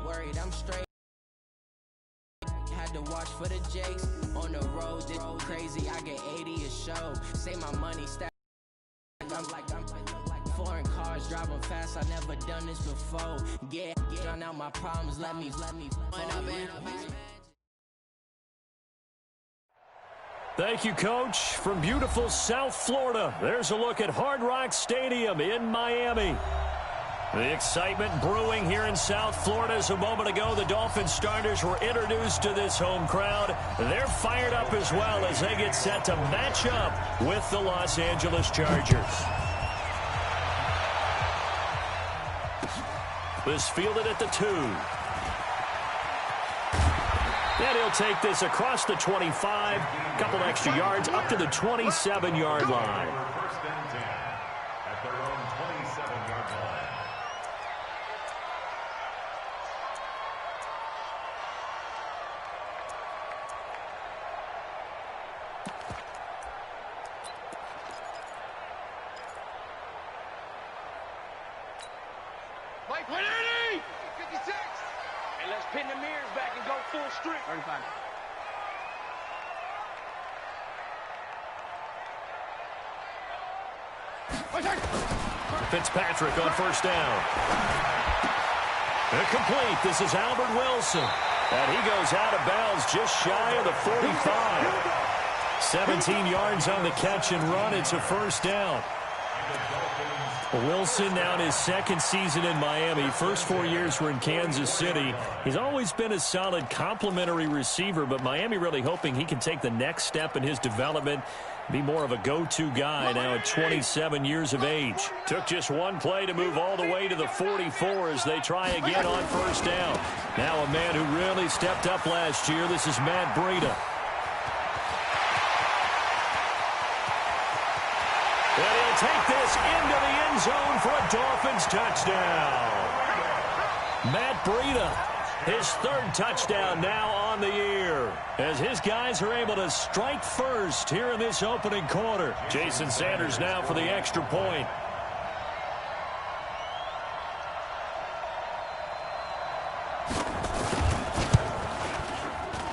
worried, I'm straight. Had to watch for the Jakes on the road. It's crazy, I get 80 a show. Say my money stack. I'm like foreign cars driving fast. I never done this before. Get out my problems. Let me. Thank you, Coach. From beautiful South Florida, there's a look at Hard Rock Stadium in Miami. The excitement brewing here in South Florida as a moment ago the Dolphins starters were introduced to this home crowd. They're fired up as well as they get set to match up with the Los Angeles Chargers. This fielded at the 2. And he'll take this across the 25, a couple extra yards up to the 27-yard line. First and 10 at their own 27-yard line. Mike, 180! 56! And let's pin the mirrors back and go full strength. 35. Fitzpatrick on first down. Incomplete. This is Albert Wilson. And he goes out of bounds just shy of the 45. 17 yards on the catch and run. It's a first down. Wilson now in his second season in Miami. First 4 years were in Kansas City. He's always been a solid complementary receiver, but Miami really hoping he can take the next step in his development, be more of a go-to guy now at 27 years of age. Took just one play to move all the way to the 44 as they try again on first down. Now a man who really stepped up last year. This is Matt Breida. And he'll take this into the end zone for a Dolphins touchdown. Matt Breida, his third touchdown now on the year, as his guys are able to strike first here in this opening quarter. Jason Sanders now for the extra point.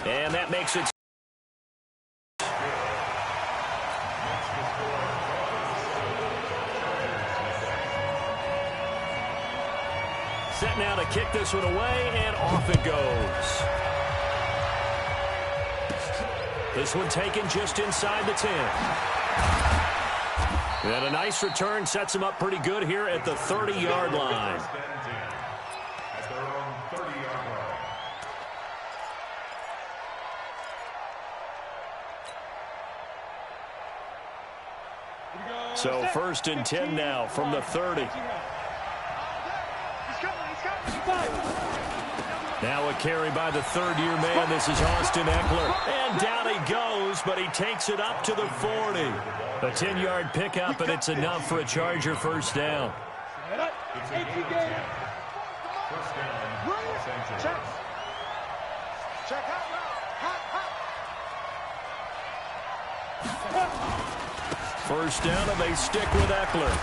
And that makes it set now to kick this one away, and off it goes. This one taken just inside the 10. And a nice return sets him up pretty good here at the 30-yard line. At their own 30-yard line. So first and 10 now from the 30. Now a carry by the third-year man. This is Austin Eckler. And down he goes, but he takes it up to the 40. A 10-yard pickup, and it's enough for a Charger first down. It's a gain of 10. First down, Los Angeles. Check out. First down, and they stick with Eckler.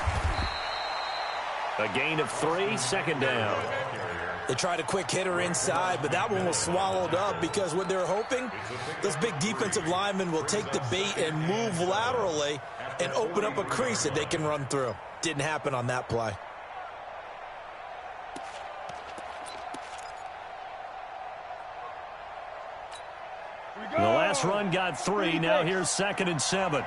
A gain of 3, second down. They tried a quick hitter inside, but that one was swallowed up because what they're hoping, those big defensive linemen will take the bait and move laterally and open up a crease that they can run through. Didn't happen on that play. The last run got 3. Now here's second and 7.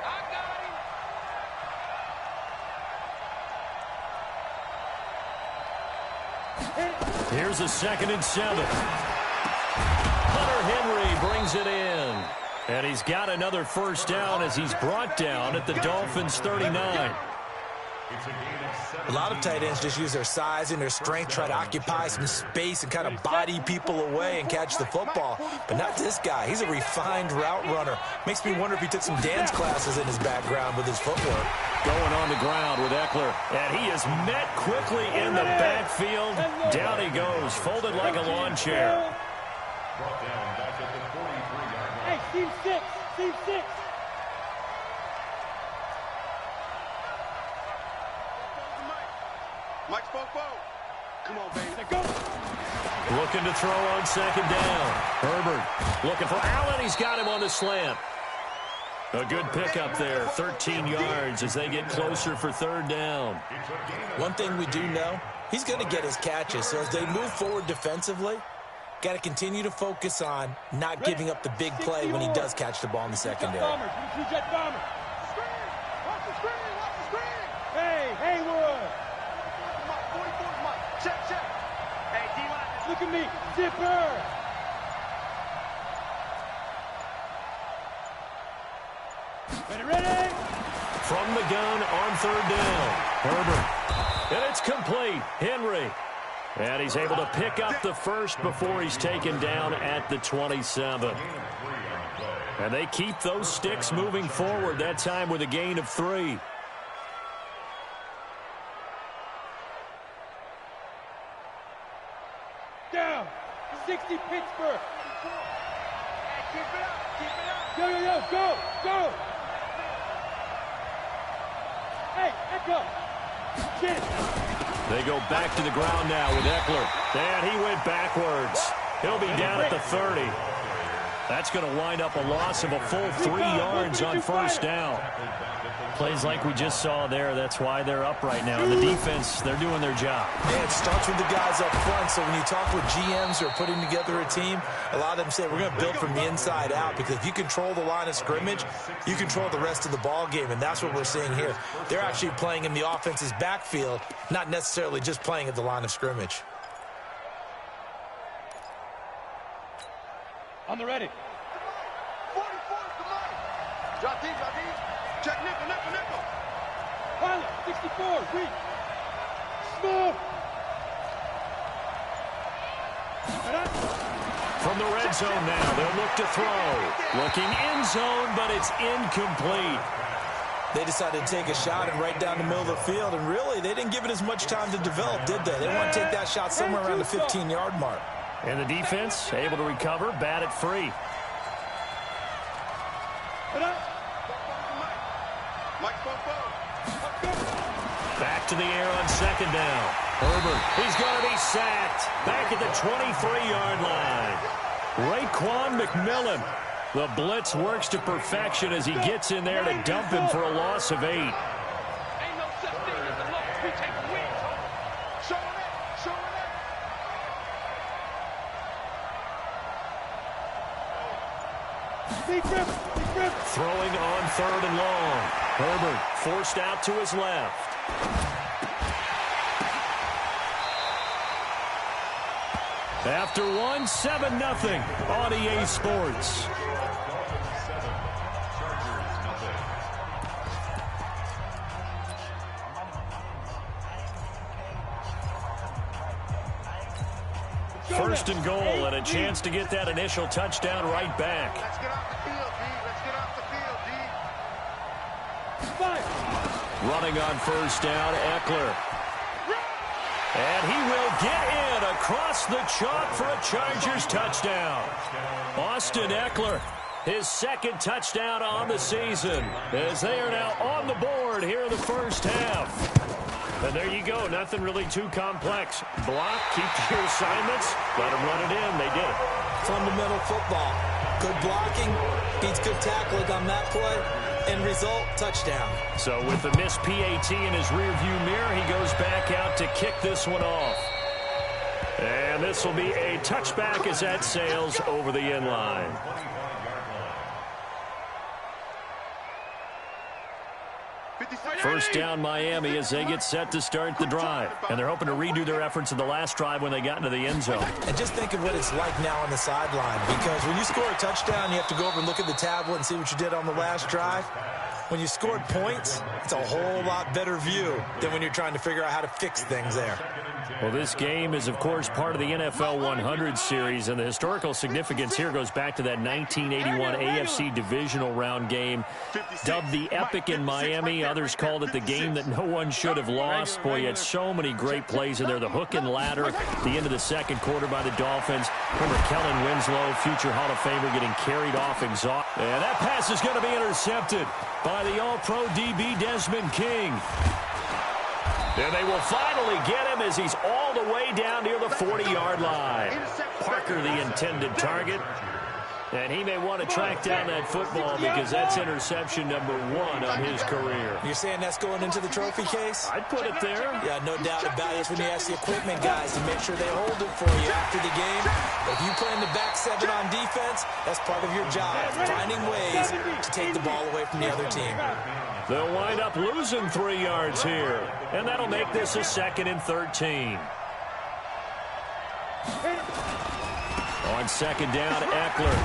Here's a second and 7. Hunter Henry brings it in. And he's got another first down as he's brought down at the Dolphins' 39. A lot of tight ends just use their size and their strength, try to occupy some space and kind of body people away and catch the football. But not this guy. He's a refined route runner. Makes me wonder if he took some dance classes in his background with his footwork. Going on the ground with Eckler. And he is met quickly in the backfield. Down he goes, folded like a lawn chair. Brought down back at the 43-yard line. Hey, Steve 6. Steve 6. Mike spoke. Come on, baby. Go. Looking to throw on second down. Herbert looking for Allen. He's got him on the slant. A good pickup there, 13 yards as they get closer for third down. One thing we do know, he's going to get his catches. So as they move forward defensively, got to continue to focus on not giving up the big play when he does catch the ball in the secondary. Hey, Haywood. Check. Hey, D-line. Look at me. Zipper. Ready? From the gun on third down. Herbert. And it's complete. Henry. And he's able to pick up the first before he's taken down at the 27. And they keep those sticks moving forward, that time with a gain of 3. Down. 60 Pittsburgh. Hey, keep it up. Go. Hey, Echo. Shit. They go back to the ground now with Eckler. And he went backwards. He'll be down at the 30. That's going to wind up a loss of a full 3 yards on first down. Plays like we just saw there. That's why they're up right now. And the defense, they're doing their job. Yeah, it starts with the guys up front. So when you talk with GMs who are putting together a team, a lot of them say we're going to build from the inside out, because if you control the line of scrimmage, you control the rest of the ball game, and that's what we're seeing here. They're actually playing in the offense's backfield, not necessarily just playing at the line of scrimmage. On the ready. 44, come on. Drop deep. Check nickel. Pilot, 64, reach. Smooth. From the red zone now, they'll look to throw. Looking end zone, but it's incomplete. They decided to take a shot and right down the middle of the field, and really, they didn't give it as much time to develop, did they? They want to take that shot somewhere around the 15-yard mark. And the defense able to recover, bat it free. Back to the air on second down. Herbert, he's going to be sacked. Back at the 23-yard line. Raekwon McMillan. The blitz works to perfection as he gets in there to dump him for a loss of 8. Ain't no such thing as a loss. We take a win. Show it. Throwing on third and long. Herbert forced out to his left. After one, 7-0 on EA Sports. First and goal, and a chance to get that initial touchdown right back. Let's get off the field, D. Let's get off the field, D. Running on first down, Eckler. And he will get in across the chalk for a Chargers touchdown. Austin Eckler, his second touchdown on the season, as they are now on the board here in the first half. And there you go, nothing really too complex. Block, keep your assignments, let them run it in. They did it. Fundamental football. Good blocking, beats good tackling on that play. End result, touchdown. So with the missed PAT in his rearview mirror, he goes back out to kick this one off. And this will be a touchback as that sails over the end line. First down Miami as they get set to start the drive. And they're hoping to redo their efforts in the last drive when they got into the end zone. And just think of what it's like now on the sideline, because when you score a touchdown, you have to go over and look at the tablet and see what you did on the last drive. When you scored points, it's a whole lot better view than when you're trying to figure out how to fix things there. Well, this game is, of course, part of the NFL 100 series, and the historical significance here goes back to that 1981 AFC divisional round game, dubbed the Epic in Miami. Others called it the game that no one should have lost. Boy, you had so many great plays in there. The hook and ladder at the end of the second quarter by the Dolphins. Remember Kellen Winslow, future Hall of Famer, getting carried off exhausted. And that pass is going to be intercepted by the All-Pro DB Desmond King. And they will finally get him as he's all the way down near the 40-yard line. Parker, the intended target. And he may want to track down that football because that's interception number 1 on his career. You're saying that's going into the trophy case? I'd put it there. Yeah, no doubt about it. That's when you ask the equipment guys to make sure they hold it for you after the game. But if you play in the back 7 on defense, that's part of your job, finding ways to take the ball away from the other team. They'll wind up losing 3 yards here. And that'll make this a 2nd and 13. On 2nd down, Eckler.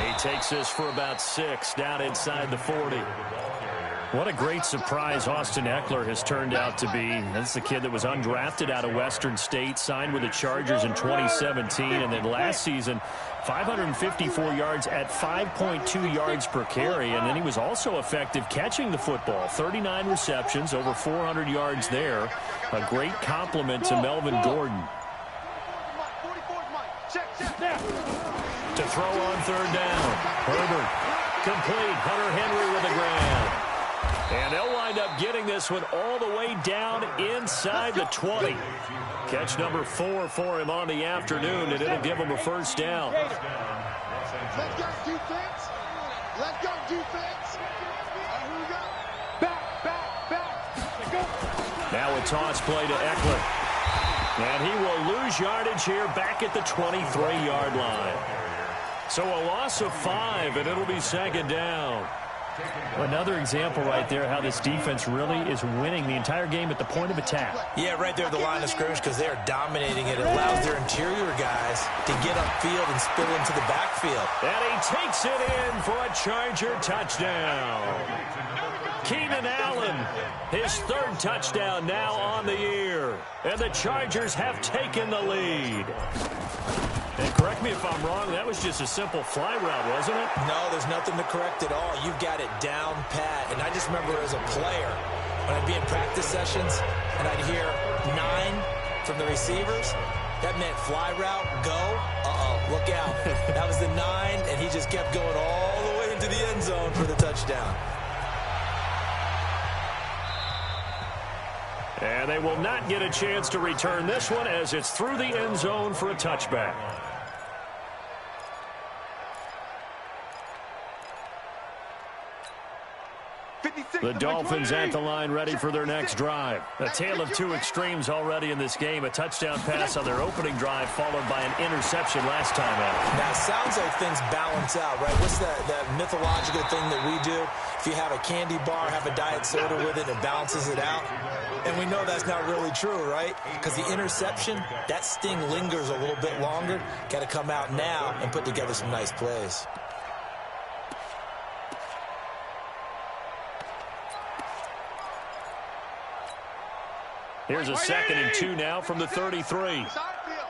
He takes this for about 6 down inside the 40. What a great surprise Austin Eckler has turned out to be. That's the kid that was undrafted out of Western State, signed with the Chargers in 2017, and then last season, 554 yards at 5.2 yards per carry, and then he was also effective catching the football. 39 receptions, over 400 yards there. A great compliment to Melvin Gordon. To throw on 3rd down. Herbert complete. Hunter Henry with the grab. And they'll wind up getting this one all the way down inside the 20. Catch number 4 for him on the afternoon, and it'll give him a 1st down. Let's go defense. Let's go defense. Here we go. Back. Now a toss play to Eckler. And he will lose yardage here back at the 23-yard line. So a loss of 5, and it'll be 2nd down. Another example right there how this defense really is winning the entire game at the point of attack. Yeah, right there at the line of scrimmage because they are dominating it. It allows their interior guys to get upfield and spill into the backfield. And he takes it in for a Charger touchdown. Keenan Allen, his 3rd touchdown now on the year. And the Chargers have taken the lead. And correct me if I'm wrong, that was just a simple fly route, wasn't it? No, there's nothing to correct at all. You've got it down pat. And I just remember as a player, when I'd be in practice sessions and I'd hear 9 from the receivers, that meant fly route, go. Look out. That was the 9, and he just kept going all the way into the end zone for the touchdown. And they will not get a chance to return this one as it's through the end zone for a touchback. The Dolphins at the line ready for their next drive. A tale of 2 extremes already in this game. A touchdown pass on their opening drive followed by an interception last time out. Now, it sounds like things balance out, right? What's that mythological thing that we do? If you have a candy bar, have a diet soda with it, it balances it out. And we know that's not really true, right? Because the interception, that sting lingers a little bit longer. Got to come out now and put together some nice plays. Here's a 2nd and 2 now from the 33. It's our field.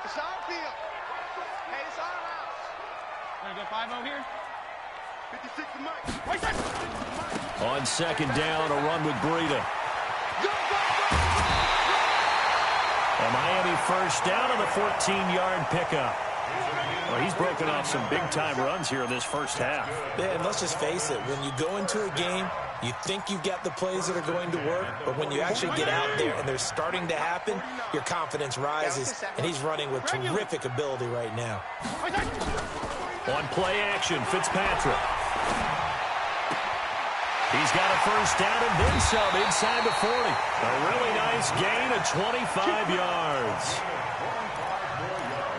It's our field. Hey, it's our house. Want to go 5-0 here? 56 to Mike. On 2nd down, a run with Breida. A Miami 1st down on the 14-yard pickup. Well, he's broken off some big-time runs here in this first half. Yeah, and let's just face it. When you go into a game, you think you've got the plays that are going to work, but when you actually get out there and they're starting to happen, your confidence rises, and he's running with terrific ability right now. On play action, Fitzpatrick. He's got a 1st down and then some inside the 40. A really nice gain of 25 yards.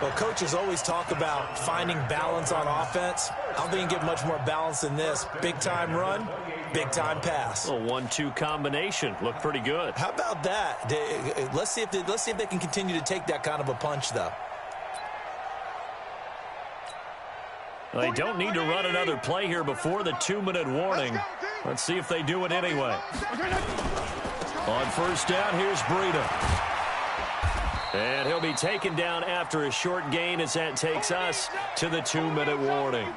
Well, coaches always talk about finding balance on offense. I don't think you get much more balance than this. Big-time run, big-time pass. A 1-2 combination. Looked pretty good. How about that? Let's see if they can continue to take that kind of a punch, though. Well, they don't need to run another play here before the 2-minute warning. Let's see if they do it anyway. On 1st down, here's Breida. And he'll be taken down after a short gain as that takes us to the 2-minute warning.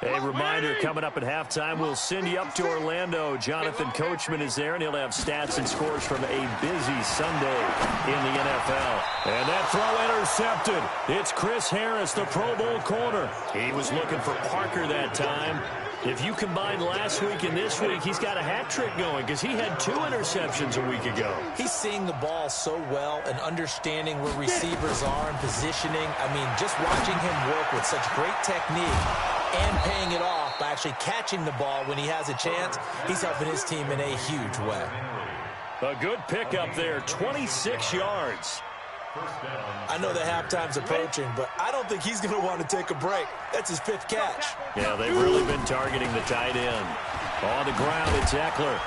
A reminder, coming up at halftime, we'll send you up to Orlando. Jonathan Coachman is there, and he'll have stats and scores from a busy Sunday in the NFL. And that throw intercepted. It's Chris Harris, the Pro Bowl corner. He was looking for Parker that time. If you combine last week and this week, he's got a hat trick going because he had 2 interceptions a week ago. He's seeing the ball so well and understanding where receivers are and positioning. I mean, just watching him work with such great technique and paying it off by actually catching the ball when he has a chance, he's helping his team in a huge way. A good pickup there, 26 yards. I know the halftime's approaching, but I don't think he's going to want to take a break. That's his 5th catch. Yeah, they've really been targeting the tight end. On the ground, it's Eckler.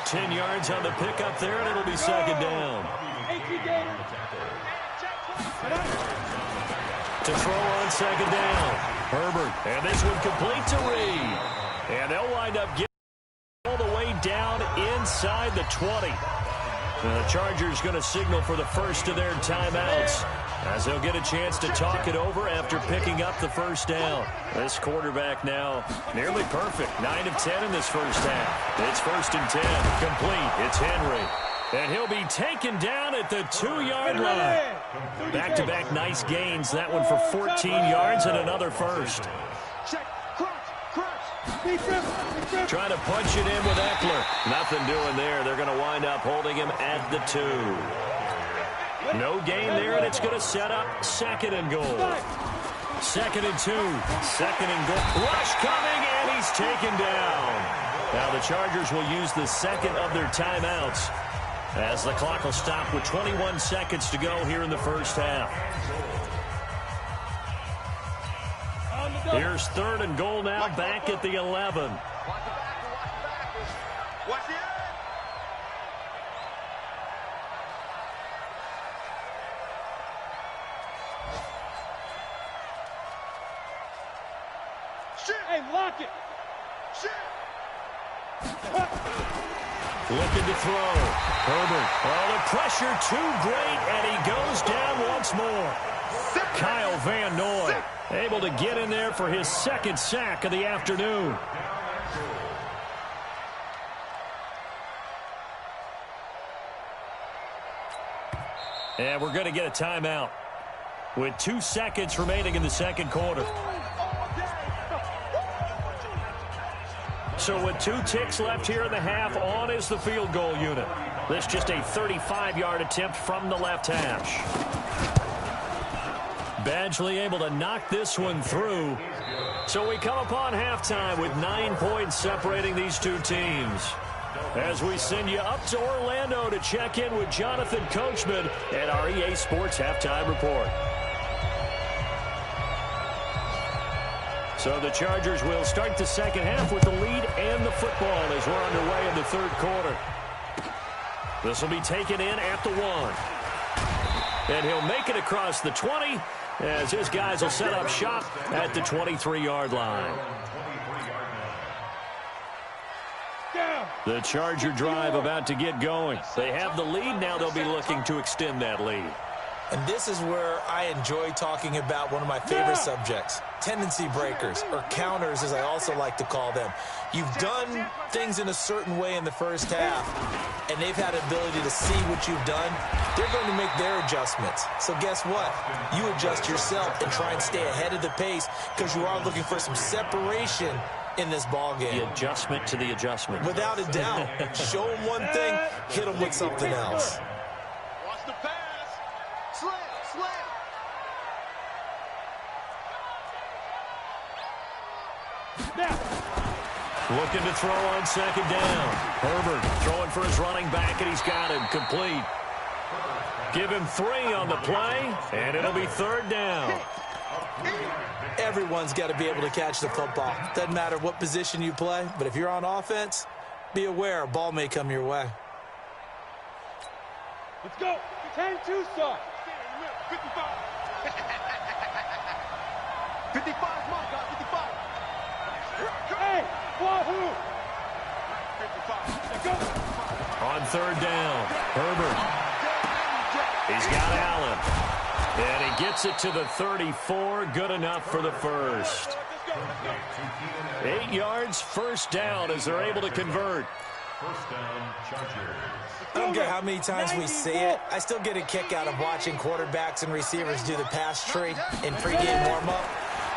10 yards on the pickup there, and it'll be second down. To throw on second down. Herbert, and this one complete to Reed. And they'll wind up getting all the way down inside the 20. The Chargers going to signal for the first of their timeouts as they'll get a chance to talk it over after picking up the first down. This quarterback now nearly perfect. 9 of 10 in this first half. It's 1st and 10. Complete. It's Henry. And he'll be taken down at the 2-yard line. Back-to-back nice gains. That one for 14 yards and another first. Trying to punch it in with Eckler. Nothing doing there. They're going to wind up holding him at the 2. No gain there, and it's going to set up 2nd and goal. 2nd and 2. 2nd and goal. Rush coming, and he's taken down. Now the Chargers will use the 2nd of their timeouts as the clock will stop with 21 seconds to go here in the first half. Here's 3rd and goal now, back at the 11. Hey, lock it. Looking to throw. Herbert. Oh, the pressure too great, and he goes down once more. Kyle Van Noy able to get in there for his 2nd sack of the afternoon. And we're going to get a timeout with 2 seconds remaining in the 2nd quarter. So with 2 ticks left here in the half, on is the field goal unit. This just a 35-yard attempt from the left hash. Badgley able to knock this one through. So we come upon halftime with 9 points separating these 2 teams. As we send you up to Orlando to check in with Jonathan Coachman at our EA Sports Halftime Report. So the Chargers will start the 2nd half with the lead and the football as we're underway in the 3rd quarter. This will be taken in at the 1. And he'll make it across the 20 as his guys will set up shop at the 23-yard line. The Charger drive about to get going. They have the lead. Now they'll be looking to extend that lead. And this is where I enjoy talking about one of my favorite subjects, tendency breakers, or counters as I also like to call them. You've done things in a certain way in the first half, and they've had the ability to see what you've done. They're going to make their adjustments. So guess what? You adjust yourself and try and stay ahead of the pace because you are looking for some separation in this ball game. The adjustment to the adjustment. Without a doubt. Show them one thing, hit them with something else. Watch the pass. Slam, slam. Looking to throw on 2nd down. Herbert throwing for his running back, and he's got him complete. Give him 3 on the play, and it'll be 3rd down. Everyone's got to be able to catch the football. Doesn't matter what position you play, but if you're on offense, be aware a ball may come your way. Let's go. 10-2 start. 55. 55, my God, 55. Hey, Wahoo. 55. Let's go. On 3rd down, Herbert. He's got Allen. And he gets it to the 34. Good enough for the first. 8 yards, 1st down as they're able to convert. First down, Chargers. I don't care how many times we say it, I still get a kick out of watching quarterbacks and receivers do the pass tree in pregame warm-up.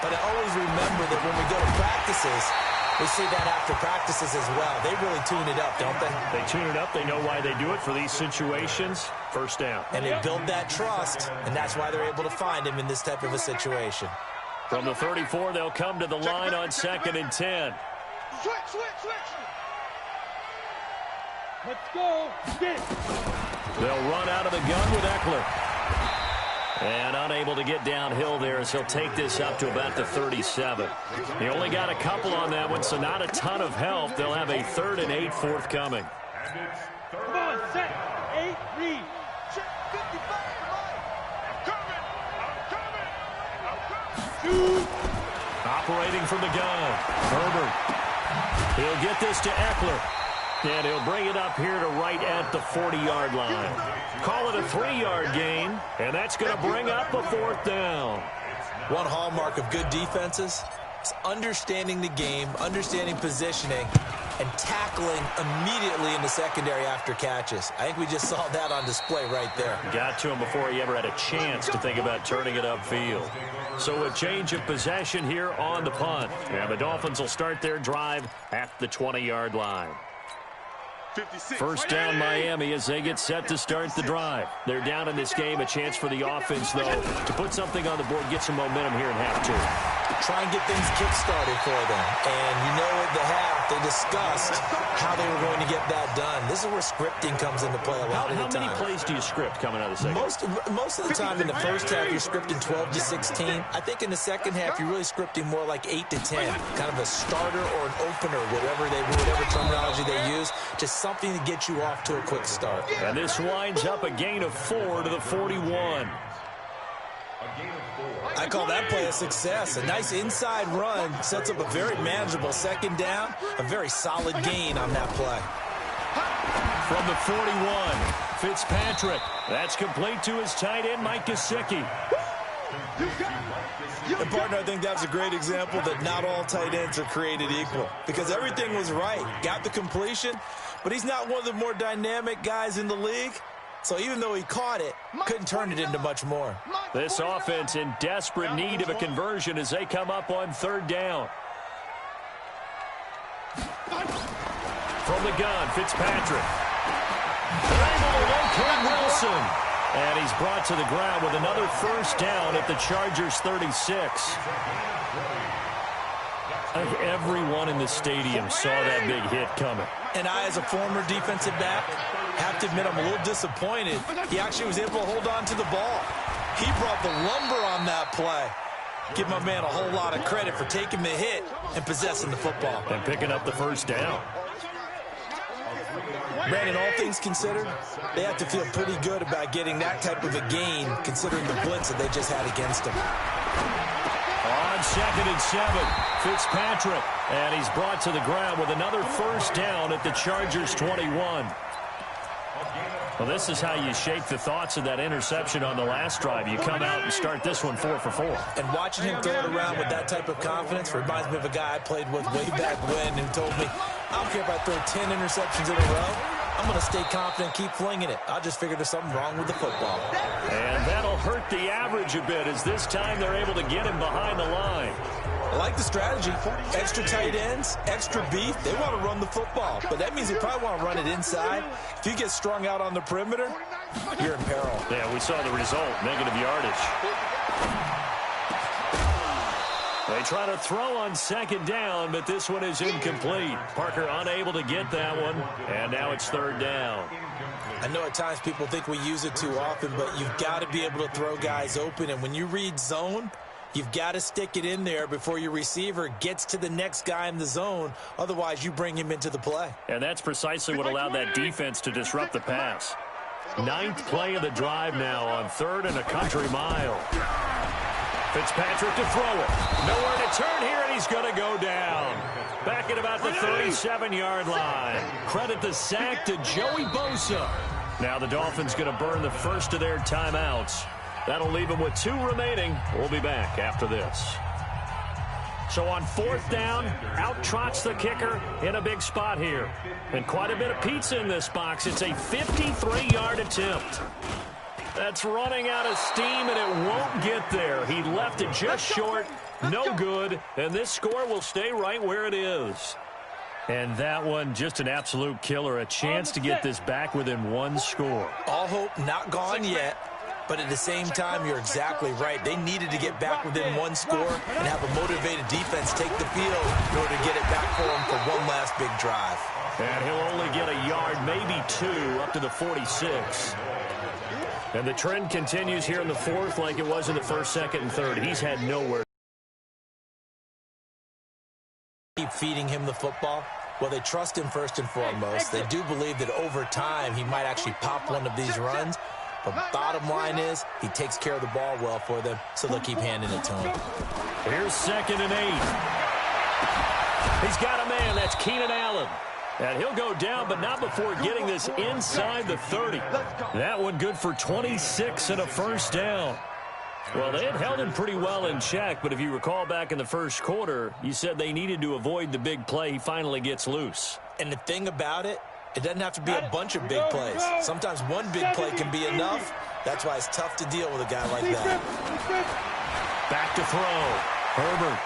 But I always remember that when we go to practices, we see that after practices as well. They really tune it up, don't they? They tune it up. They know why they do it for these situations. First down. And they build that trust, and that's why they're able to find him in this type of a situation. From the 34, they'll come to the line on 2nd and 10. Switch. Let's go. Get it. They'll run out of the gun with Eckler. And unable to get downhill there as he'll take this up to about the 37. He only got a couple on that one, so not a ton of help. They'll have a 3rd and 8 forthcoming. Come on, set. 8, read. Check 55. I'm coming. Shoot. Operating from the gun. Herbert. He'll get this to Eckler. And he'll bring it up here to right at the 40-yard line. Call it a 3-yard gain, and that's going to bring up a 4th down. One hallmark of good defenses is understanding the game, understanding positioning, and tackling immediately in the secondary after catches. I think we just saw that on display right there. Got to him before he ever had a chance to think about turning it upfield. So a change of possession here on the punt. And the Dolphins will start their drive at the 20-yard line. 56. First down Miami as they get set to start the drive. They're down in this game. A chance for the offense, though, to put something on the board, get some momentum here in half 2. Try and get things kick-started for them. And you know at the half, they discussed how they were going to get that done. This is where scripting comes into play a lot of the time. How many plays do you script coming out of the second? Most of the time in the first half, you're scripting 12 to 16. I think in the second half, you're really scripting more like 8 to 10. Kind of a starter or an opener, whatever terminology they use. Just something to get you off to a quick start. And this winds up a gain of 4 to the 41. I call that play a success. A nice inside run sets up a very manageable 2nd down. A very solid gain on that play. From the 41, Fitzpatrick. That's complete to his tight end, Mike Gesicki. And partner, I think that's a great example that not all tight ends are created equal. Because everything was right. Got the completion, but he's not one of the more dynamic guys in the league. So even though he caught it, couldn't turn it into much more. This offense in desperate need of a conversion as they come up on 3rd down. From the gun, Fitzpatrick. They're able to locate Wilson. And he's brought to the ground with another 1st down at the Chargers 36. I think everyone in the stadium saw that big hit coming. And I, as a former defensive back, have to admit I'm a little disappointed. He actually was able to hold on to the ball. He brought the lumber on that play. Give my man a whole lot of credit for taking the hit and possessing the football. And picking up the 1st down. Brandon, all things considered, they have to feel pretty good about getting that type of a gain, considering the blitz that they just had against them. On 2nd and 7, Fitzpatrick. And he's brought to the ground with another 1st down at the Chargers 21. Well, this is how you shake the thoughts of that interception on the last drive. You come out and start this one 4 for 4. And watching him throw it around with that type of confidence reminds me of a guy I played with way back when who told me, I don't care if I throw 10 interceptions in a row. I'm going to stay confident, keep flinging it. I just figured there's something wrong with the football. And that'll hurt the average a bit as this time they're able to get him behind the line. I like the strategy. Extra tight ends, extra beef. They want to run the football, but that means they probably want to run it inside. If you get strung out on the perimeter, you're in peril. Yeah, we saw the result, negative yardage. They try to throw on 2nd down, but this one is incomplete. Parker unable to get that one, and now it's 3rd down. I know at times people think we use it too often, but you've got to be able to throw guys open, and when you read zone, you've got to stick it in there before your receiver gets to the next guy in the zone. Otherwise, you bring him into the play. And that's precisely what allowed that defense to disrupt the pass. 9th play of the drive now on 3rd and a country mile. Fitzpatrick to throw it. Nowhere to turn here, and he's going to go down. Back at about the 37-yard line. Credit the sack to Joey Bosa. Now the Dolphins going to burn the first of their timeouts. That'll leave them with 2 remaining. We'll be back after this. So on 4th down, out trots the kicker in a big spot here. And quite a bit of pizza in this box. It's a 53-yard attempt. That's running out of steam, and it won't get there. He left it just short, No good, and this score will stay right where it is. And that one, just an absolute killer. A chance to get this back within one score. All hope not gone yet, but at the same time, you're exactly right. They needed to get back within one score and have a motivated defense take the field in order to get it back for them for one last big drive. And he'll only get a yard, maybe two, up to the 46. And the trend continues here in the fourth like it was in the first, second, and third. He's had nowhere. Keep feeding him the football. Well, they trust him first and foremost. They do believe that over time he might actually pop one of these runs. But bottom line is he takes care of the ball well for them, so they'll keep handing it to him. Here's 2nd and 8. He's got a man. That's Keenan Allen. And he'll go down, but not before getting this inside the 30. That one good for 26 and a first down. Well, they had held him pretty well in check, but if you recall back in the first quarter, you said they needed to avoid the big play. He finally gets loose. And the thing about it, it doesn't have to be a bunch of big plays. Sometimes one big play can be enough. That's why it's tough to deal with a guy like that. Back to throw. Herbert.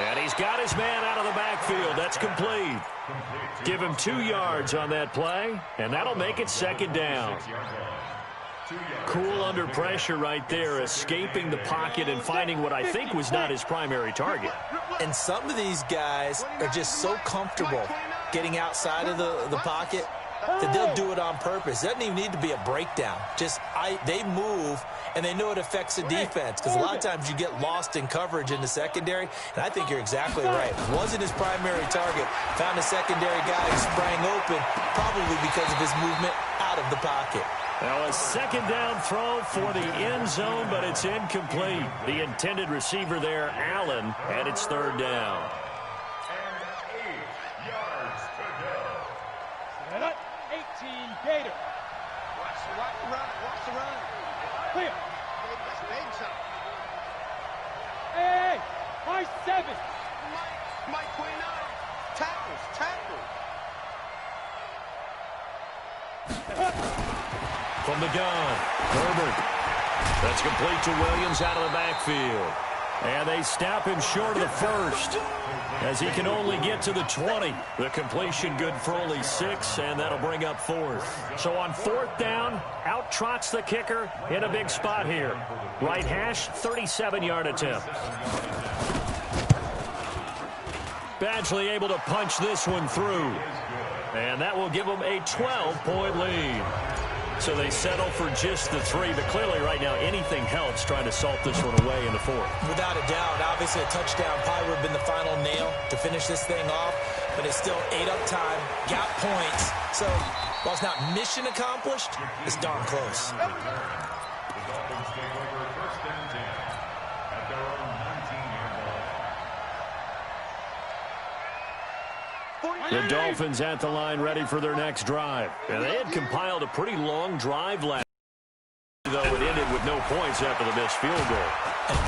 And he's got his man out of the backfield. That's complete. Give him 2 yards on that play, and that'll make it 2nd down. Cool under pressure right there, escaping the pocket and finding what I think was not his primary target. And some of these guys are just so comfortable getting outside of the pocket that they'll do it on purpose. It doesn't even need to be a breakdown. They move, and they know it affects the defense because a lot of times you get lost in coverage in the secondary, and I think you're exactly right. Wasn't his primary target. Found a secondary guy who sprang open, probably because of his movement out of the pocket. Now a 2nd down throw for the end zone, but it's incomplete. The intended receiver there, Allen, and it's 3rd down. And 8 yards to go. 18 Gator. Watch the run. Watch the run. Clear. That's big time. Hey, high 7. Mike 29. Tackles. From the gun, Herbert. That's complete to Williams out of the backfield. And they stop him short of the first as he can only get to the 20. The completion good for only 6, and that'll bring up 4th. So on 4th down, out trots the kicker in a big spot here. Right hash, 37-yard attempt. Badgley able to punch this one through. And that will give them a 12-point lead. So they settle for just the 3, but clearly right now anything helps trying to salt this one away in the 4th. Without a doubt, obviously a touchdown probably would have been the final nail to finish this thing off, but it's still 8 up time, got points. So while it's not mission accomplished, it's darn close. The Dolphins take over 1st and 10 at their own 19-yard line. The Dolphins at the line ready for their next drive. And they had compiled a pretty long drive last year, though it ended with no points after the missed field goal.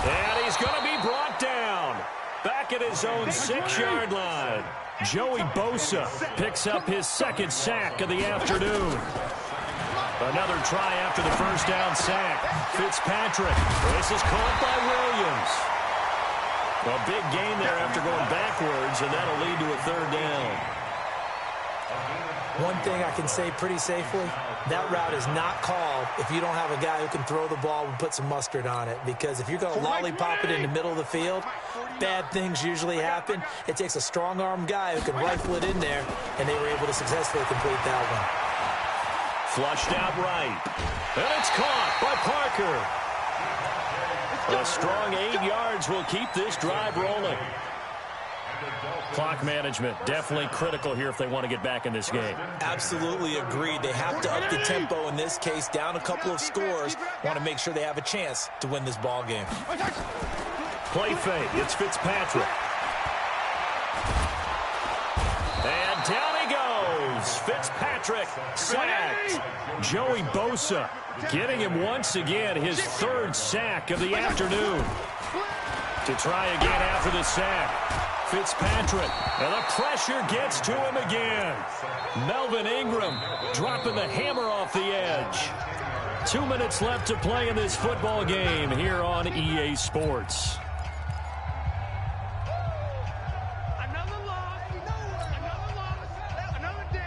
And he's going to be brought down back at his own 6-yard line. Joey Bosa picks up his 2nd sack of the afternoon. Another try after the first down sack. Fitzpatrick. This is caught by Williams. A big gain there after going backwards, and that'll lead to a 3rd down. One thing I can say pretty safely, that route is not called if you don't have a guy who can throw the ball and put some mustard on it. Because if you're going to lollipop it in the middle of the field, bad things usually happen. It takes a strong-arm guy who can rifle it in there, and they were able to successfully complete that one. Flushed out right. And it's caught by Parker. A strong 8 yards will keep this drive rolling. Clock management definitely critical here if they want to get back in this game. Absolutely agreed. They have to up the tempo in this case, down a couple of scores. Want to make sure they have a chance to win this ball game. Play fake. It's Fitzpatrick. And down he goes. Fitzpatrick sacked. Joey Bosa getting him once again his 3rd sack of the afternoon. To try again after the sack. Fitzpatrick, and the pressure gets to him again. Melvin Ingram dropping the hammer off the edge. 2 minutes left to play in this football game here on EA Sports. Another loss, another day.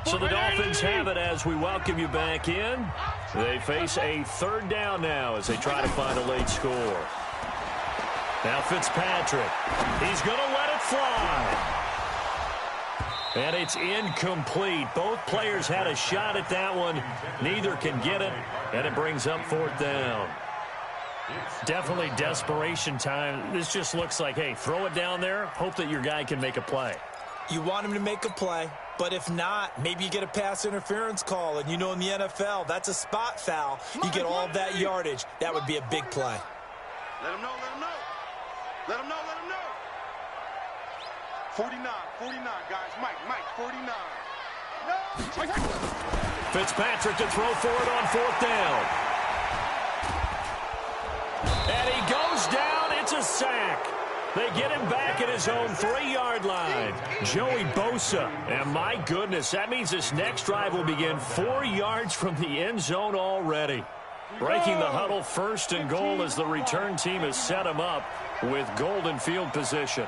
So the Dolphins have it as we welcome you back in. They face a third down now as they try to find a late score. Now Fitzpatrick. He's going to let it fly. And it's incomplete. Both players had a shot at that one. Neither can get it, and it brings up fourth down. Definitely desperation time. This just looks like, hey, throw it down there, hope that your guy can make a play. You want him to make a play, but if not, maybe you get a pass interference call, and you know in the NFL, that's a spot foul. You get all of that yardage. That would be a big play. Let him know, let him know. Let him know, let him know. 49, guys. Mike, 49. No. Fitzpatrick to throw for it on fourth down. And he goes down. It's a sack. They get him back at his own 3-yard line. Joey Bosa. And my goodness, that means this next drive will begin 4 yards from the end zone already. Breaking the huddle, first and goal as the return team has set him up with golden field position.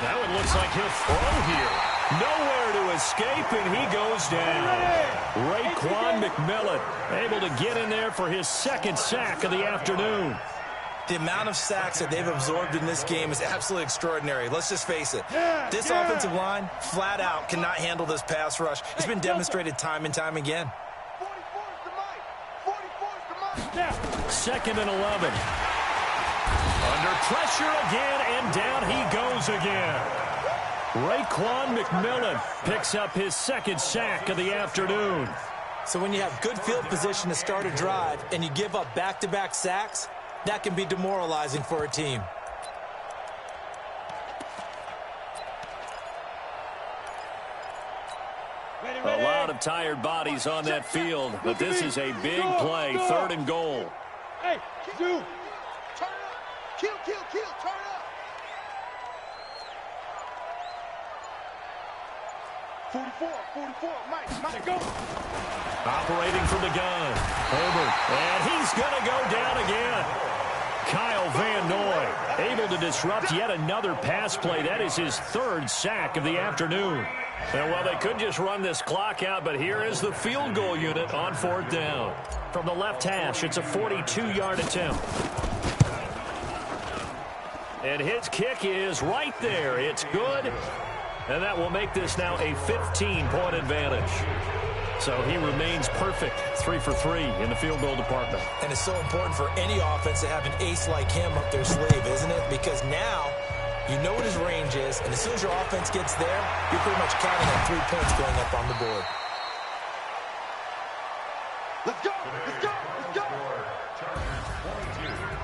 Now it looks like he'll throw here. Nowhere to escape, and he goes down. Raekwon McMillan able to get in there for his second sack of the afternoon. The amount of sacks that they've absorbed in this game is absolutely extraordinary. Let's just face it. This offensive line, flat out, cannot handle this pass rush. It's been demonstrated time and time again. 2nd and 11. Under pressure again, and down he goes again. Raekwon McMillan picks up his second sack of the afternoon. So when you have good field position to start a drive and you give up back-to-back sacks, that can be demoralizing for a team. A lot of tired bodies on that field, but this is a big play, 3rd and goal. Hey, do. Turn up. Kill, turn up. 44, Mike, Go. Operating from the gun, Herbert, and he's going to go down again. Kyle Van Noy able to disrupt yet another pass play. That is his 3rd sack of the afternoon. And well, they could just run this clock out, but here is the field goal unit on 4th down. From the left hash, it's a 42-yard attempt. And his kick is right there. It's good. And that will make this now a 15-point advantage. So he remains perfect, 3 for 3 in the field goal department. And it's so important for any offense to have an ace like him up their sleeve, isn't it? Because now you know what his range is, and as soon as your offense gets there, you're pretty much counting on 3 points going up on the board. Let's go.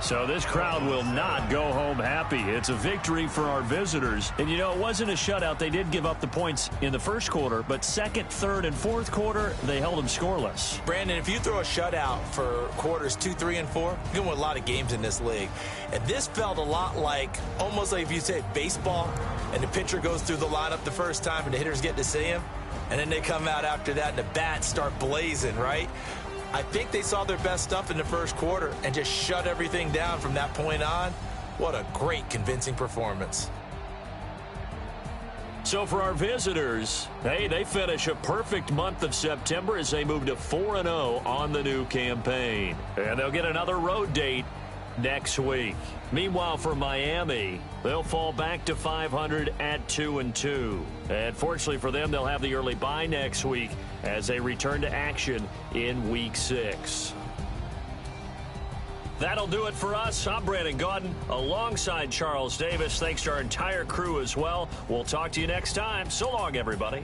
So this crowd will not go home happy. It's a victory for our visitors. And, you know, it wasn't a shutout. They did give up the points in the first quarter, but second, third, and fourth quarter, they held them scoreless. Brandon, if you throw a shutout for quarters 2, 3, and 4, you're going to win a lot of games in this league. And this felt a lot like, almost like if you say baseball, and the pitcher goes through the lineup the first time and the hitters get to see him, and then they come out after that and the bats start blazing, right? I think they saw their best stuff in the first quarter and just shut everything down from that point on. What a great, convincing performance. So for our visitors, hey, they finish a perfect month of September as they move to 4-0 on the new campaign. And they'll get another road date next week. Meanwhile, for Miami, they'll fall back to 500 at 2-2. And fortunately for them, they'll have the early bye next week as they return to action in Week 6. That'll do it for us. I'm Brandon Gaudin alongside Charles Davis. Thanks to our entire crew as well. We'll talk to you next time. So long, everybody.